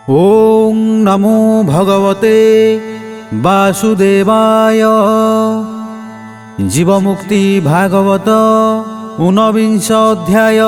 ओं नमो भगवते वासुदेवाय। जीवमुक्ति भागवत ऊनविंश अध्याय।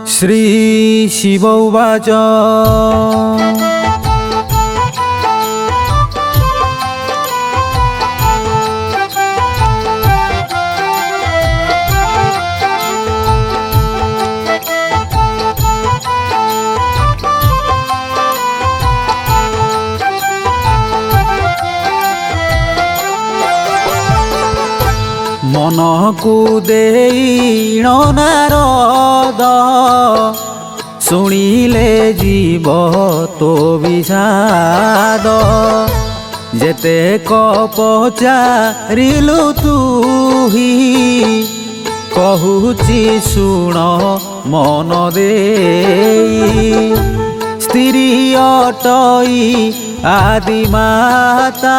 श्री शिव उवाच। मन को देईण नारद, शुणिले जीव तो विषाद। जेते पचारिलु तुही, कहूची शुण मन देई। स्त्री अटई आदि माता,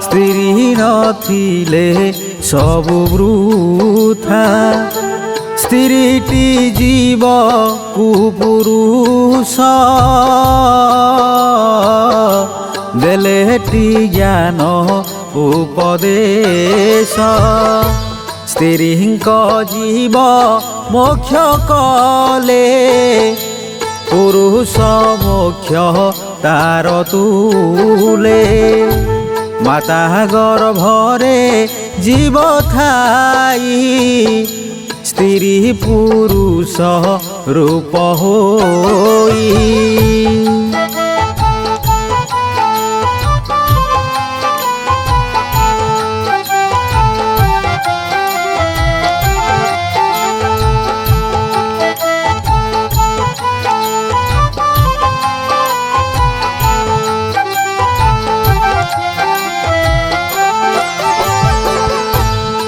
स्त्री नथिले सबु वृथा। स्त्रीटी जीव कुपुरुष, देलेटी ज्ञान उपदेश। स्त्रींक जीव मोक्ष कले, पुरुष मोक्ष तार तुले। माता गर्भरे जीव थाई, स्त्री पुरुष रूप होई।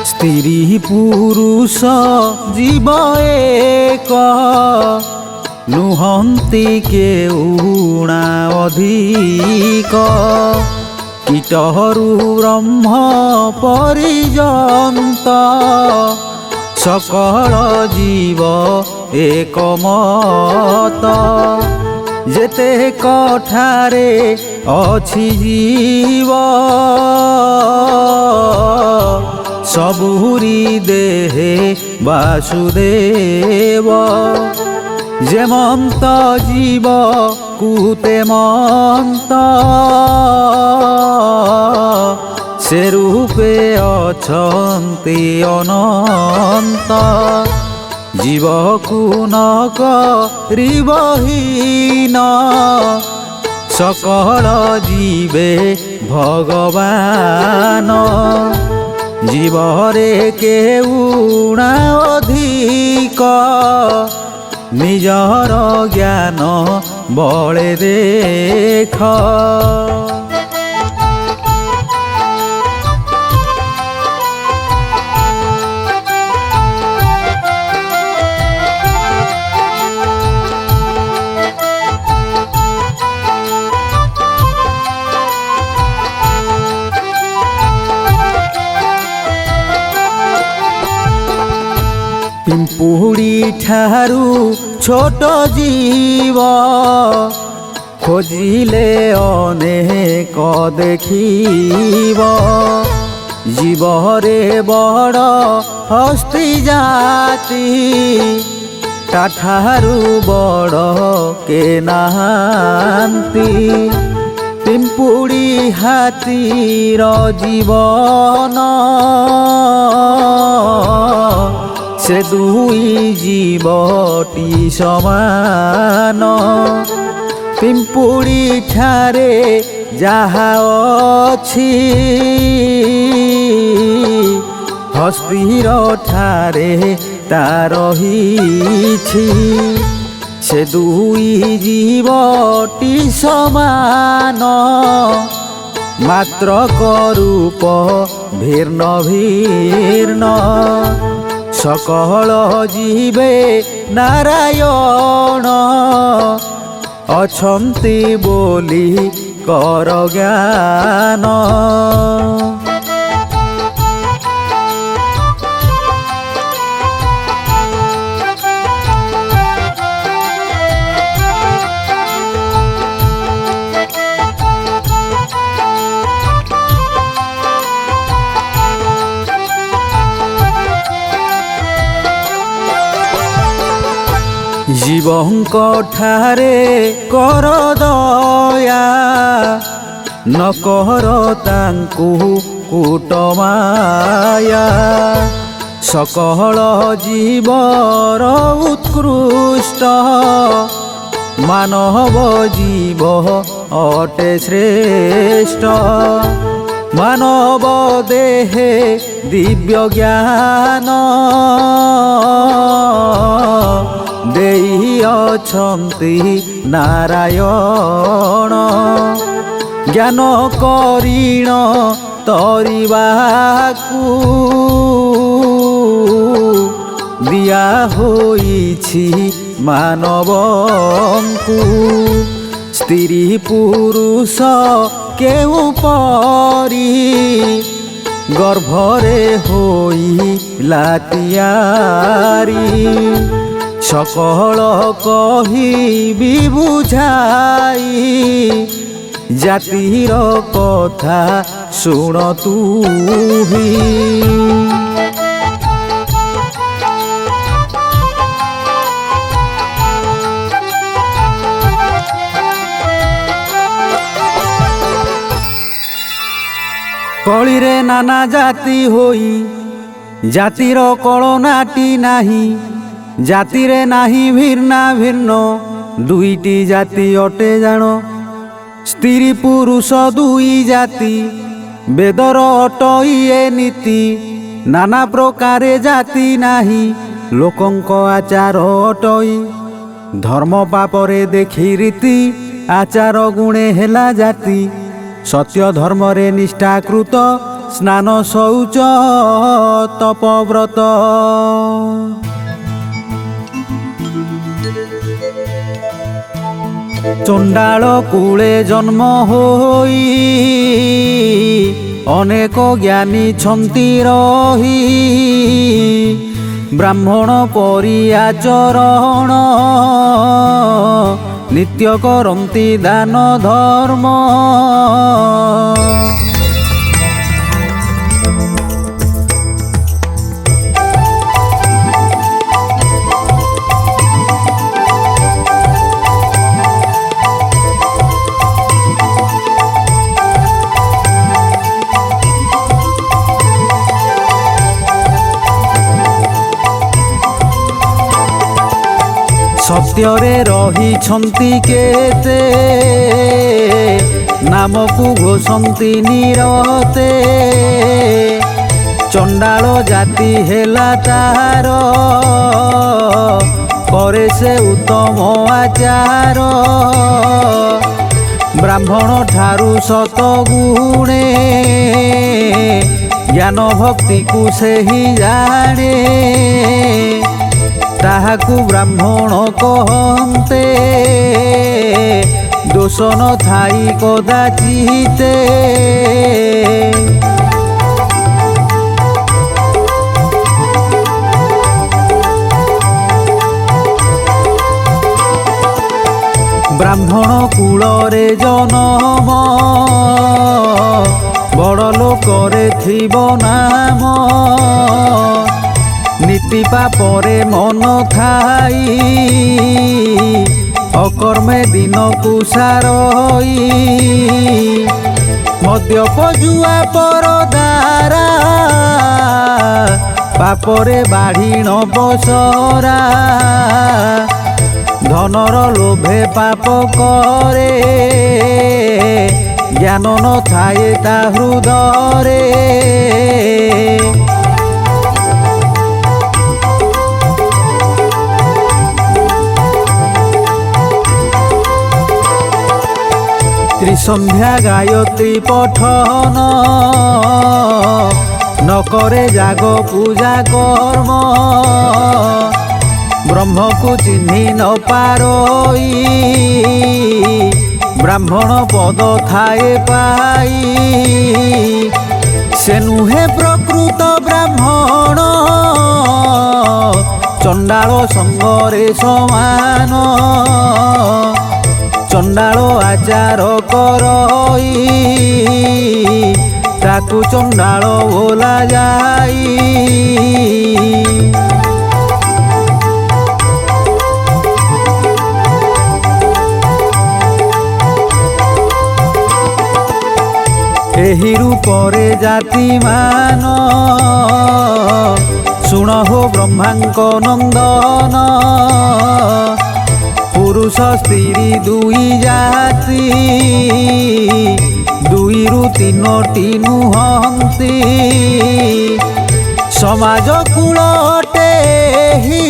स्त्री पुरुष जीव एक, नुहंती केउणा अधिक। कीटहरू ब्रह्म पर्यंत, सकल जीव एकमत। जेते कठारे अछि जीव, सबुरी देहे वासुदेव। जेमंत जीव कुते मंत, से रूपे अछन्ति अनंत। जीव को न करिबहीन, सकल जीवे भगवान। जीवरे केउणा अधिक, निजर ज्ञान बळे देख। पिंपुड़ी ठारू छोट जीव, खोजिले अनेक देखिब। जीवरे बड़ हस्ती जाति, ताठारू बड़ के नाहांती। पिंपुड़ी हाथीर जीवन, से दुई जीवटी समान। पिंपुड़ी ठारे जाहा अछि, हस्तीर ठारे ता रहिछि। से दुई जीवटी समान, मात्र रूप भिन्न भिन्न। सकल जीवे नारायण, अछन्ति बोली कर ज्ञान। ଜୀବଙ୍କ ଠାରେ କର ଦୟା, ନ କର ତାଙ୍କୁ କୁଟମାୟା। ସକଳ ଜୀବର ଉତ୍କୃଷ୍ଟ, ମାନବ ଜୀବ ଅଟେ ଶ୍ରେଷ୍ଠ। ମାନବ ଦେହେ ଦିବ୍ୟ ଜ୍ଞାନ, ଦେଇଅଛନ୍ତି ନାରାୟଣ। ଜ୍ଞାନ କରିଣ ତରିବାକୁ, ଦିଆ ହୋଇଛି ମାନବଙ୍କୁ। ସ୍ତ୍ରୀ ପୁରୁଷ କେଉଁ ପରି, ଗର୍ଭରେ ହୋଇଲା ତିଆରି। ସକଳ କହିବି ବୁଝାଇ, ଜାତିର କଥା ଶୁଣ ତୁହି। କଳିରେ ନାନା ଜାତି ହୋଇ, ଜାତିର କଳନାଟି ନାହିଁ। ଜାତିରେ ନାହିଁ ଭିନ୍ନ ଭିନ୍ନ, ଦୁଇଟି ଜାତି ଅଟେ ଜାଣ। ସ୍ତ୍ରୀ ପୁରୁଷ ଦୁଇ ଜାତି, ବେଦର ଅଟଇ ଏ ନୀତି। ନାନା ପ୍ରକାରେ ଜାତି ନାହିଁ, ଲୋକଙ୍କ ଆଚାର ଅଟଇ। ଧର୍ମ ପାପରେ ଦେଖି ରୀତି, ଆଚାର ଗୁଣେ ହେଲା ଜାତି। ସତ୍ୟ ଧର୍ମରେ ନିଷ୍ଠାକୃତ, ସ୍ନାନ ଶୌଚ ତପବ୍ରତ। ଚଣ୍ଡାଳ କୂଳେ ଜନ୍ମ ହୋଇ, ଅନେକ ଜ୍ଞାନୀ ଛନ୍ତି ରହି। ବ୍ରାହ୍ମଣ ପରି ଆଚରଣ, ନିତ୍ୟ କରନ୍ତି ଦାନ ଧର୍ମ। ସତ୍ୟରେ ରହିଛନ୍ତି କେତେ, ନାମକୁ ଘୋଷନ୍ତି ନିରତେ। ଚଣ୍ଡାଳ ଜାତି ହେଲା ତାହାର, କରେ ସେ ଉତ୍ତମ ଆଚାର। ବ୍ରାହ୍ମଣ ଠାରୁ ସତ ଗୁଣେ, ଜ୍ଞାନ ଭକ୍ତିକୁ ସେହି ଜାଣେ। ତାହାକୁ ବ୍ରାହ୍ମଣ କହନ୍ତେ, ଦୋଷ ନ ଥାଇ କଦାଚିତେ। ବ୍ରାହ୍ମଣ କୂଳରେ ଜନମ, ବଡ଼ ଲୋକରେ ଥିବ ନାମ। ନୀତି ପାପରେ ମନ ଥାଇ, ଅକର୍ମେ ଦିନକୁ ସାରଇ। ମଦ୍ୟପ ଜୁଆ ପରଦାରା, ପାପରେ ବାଢ଼ିଣ ବସରା। ଧନର ଲୋଭେ ପାପ କରେ, ଜ୍ଞାନ ନ ଥାଏ ତା ହୃଦୟରେ। ତ୍ରିସନ୍ଧ୍ୟା ଗାୟତ୍ରୀ ପଠନ, ନ କରେ ଯାଗ ପୂଜା କର୍ମ। ବ୍ରହ୍ମକୁ ଚିହ୍ନି ନ ପାରଇ, ବ୍ରାହ୍ମଣ ପଦ ଥାଏ ପାଇ। ସେ ନୁହେଁ ପ୍ରକୃତ ବ୍ରାହ୍ମଣ, ଚଣ୍ଡାଳ ସଙ୍ଗରେ ସମାନ। ଚଣ୍ଡାଳ ଆଚାର କରଇ, ତାକୁ ଚଣ୍ଡାଳ ବୋଲା ଯାଇ। बुद्धिरू परे जाति मान शुण हो ब्रह्मांक नंदन पुरुष स्त्री दुई जाति दुईरु तीनोटी नुहंती समाज कूल अटे ही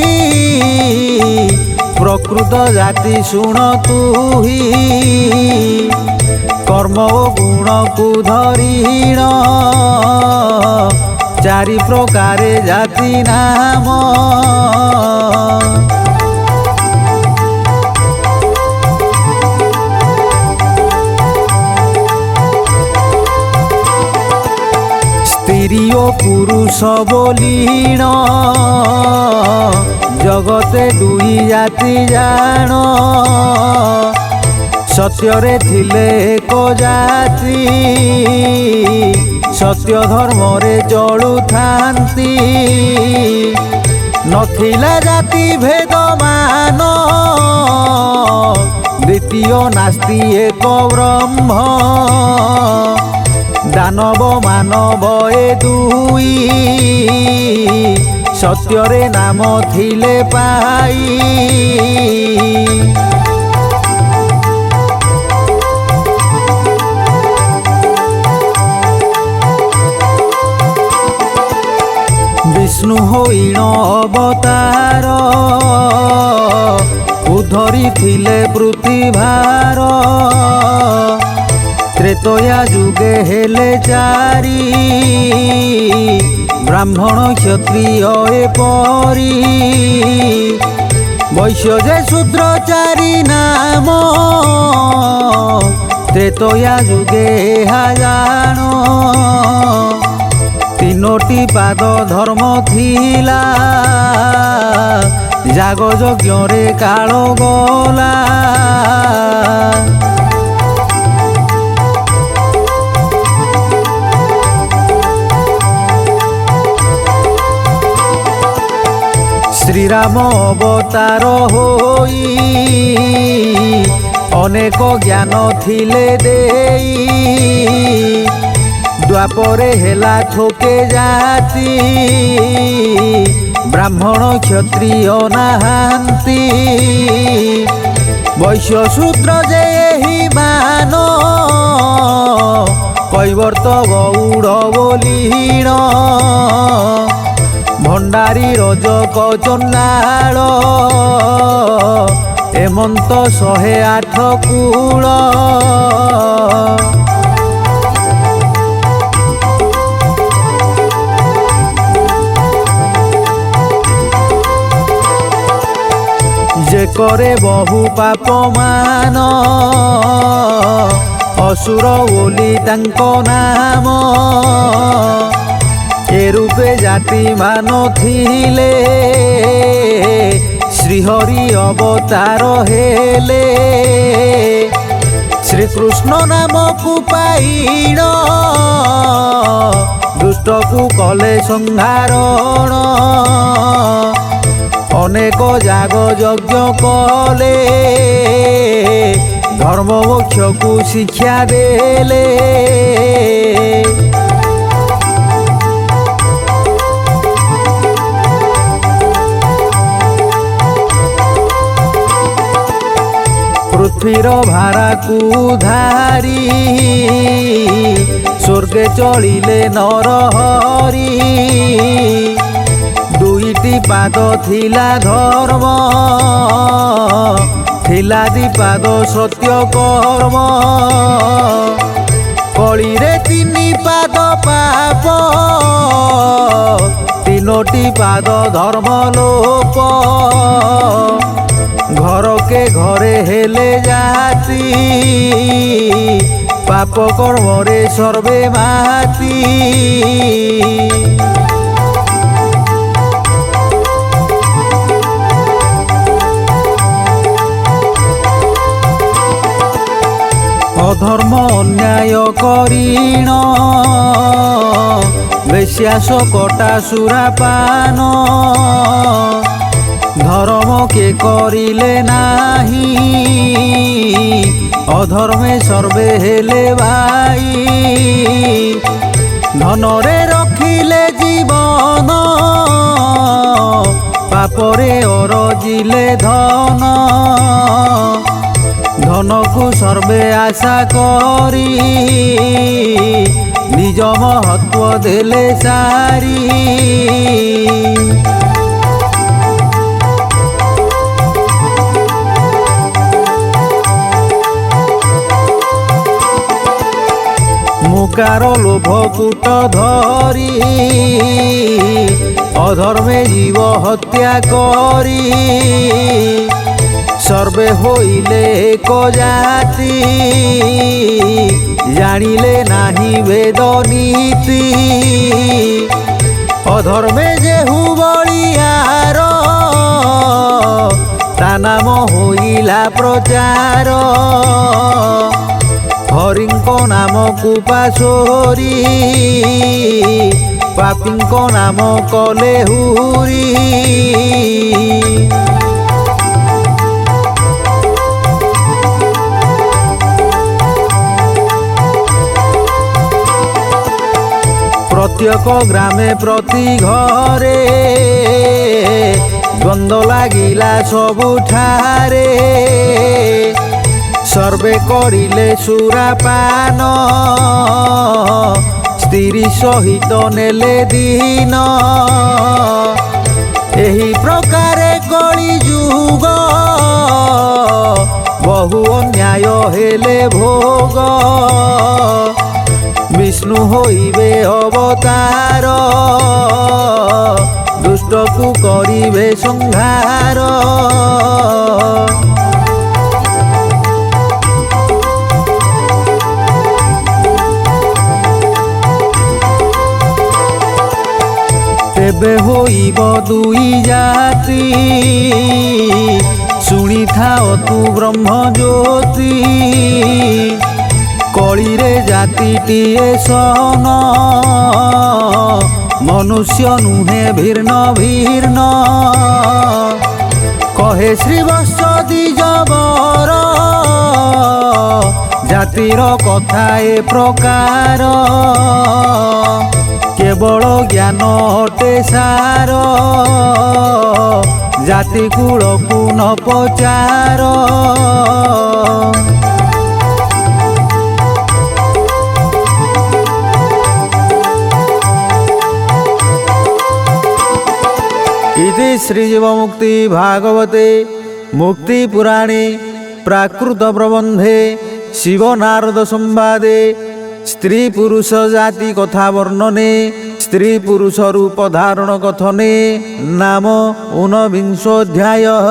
प्रकृत जाति शुण तू ही कर्म ओ गुण को धरीण चारि प्रकारे जाति नाम स्त्री ओ पुरुष बोलीण जगते दुई जाति जान सत्यरे थिले एक जाति सत्य धर्म रे चलु थांती नथिला जाति भेद मान द्वितीय नास्ति एक ब्रह्म दानव मानव ए दुई सत्यरे नाम थिले पाई विष्णु होइण अवतार उधरी थिले पृथ्वीभार त्रेतया जुगे हेले चारि ब्राह्मण क्षत्रिय एपरी वैश्य जे शूद्र चारि नाम त्रेतया जुगे जान तीनोटी पाद धर्म थिला जाग यज्ञ रे काल गला श्रीराम अवतार होई अनेक ज्ञान थिले देई द्वापरे हेला थोके जाति ब्राह्मण क्षत्रिय नाहांती वैश्य शूद्र जे ही मान कैवर्त गौड़ बोलीण भंडारी रजक चंडाल एमंत 108 कूल जे करे बहु पाप मान असुर बोली तांको नाम ए रूपे जाति मान थिले श्रीहरि अवतार हेले श्रीकृष्ण नाम को पाइण दुष्ट को कले संहारण अनेक जाग यज्ञ कले धर्म मोक्ष को शिक्षा देले पृथ्वीर भारा को धारी स्वर्गे चलिले नरहरी दुईटी पाद थिला धर्म थिला दिपाद सत्य कर्म कली रे 3 पाद पाप तीनोटी पाद धर्म लोप घर के घरे हेले जाति पाप कर्म रे सर्वे माती अधर्म अन्याय करीण बेश्यास कटा सुरापान धर्म के करिले नाही অধর্মে সর্বে হেলে ভাই ধনরে রখিলে জীবন পাপরে অরজিলে ধন ধনকু সর্বে আশা করি নিজ মহত্ব দেলে সারি মুকার লোভ কূট ধরি অধর্মে জীব হত্যা করি সর্বে হইলে এক জাতি জানিলে নাহি বেদ নীতি অধর্মে যেহু বলিয়ার তা নাম হইলা প্রচার হরিঙ্ক নামକୁ ପାଶୋରି ପାପୀଙ୍କ ନାମ କଲେ ହୁରି প্রত্যেক গ্রামে প্রতি ঘরে দ্বন্দ্ব লাগিলা ସବୁଠାରେ সর্বে করিলে সুরাপান স্ত্রী সহিত নেলে দিন এই প্রকারে কলি যুগ বহু অন্যায় হেলে ভোগ বিষ্ণু হইবে অবতার দুষ্টকু করিবে সংহার তেবে হইব দুই জাতি শুনি থাও তু ব্রহ্মজ্যোতি কলিরে জাতিটিয়ে সন মনুষ্য নুহে ভিন্ন ভিন্ন কহে শ্রীবৎস দ্বিজবর জাতির কথা এ প্রকার কেবল জ্ঞান অটে সার জাতি কূলকু ন পচার ইতি শ্রীজীবমুক্তি ভাগবতে মুক্তি পুরাণে প্রাকৃত প্রবন্ধে শিব নারদ সংবাদে স্ত্রী পুরুষ জাতি কথা বর্ণনে স্ত্রী পুরুষ রূপ ধারণ কথনে নাম ঊনবিংশোऽধ্যায়ः।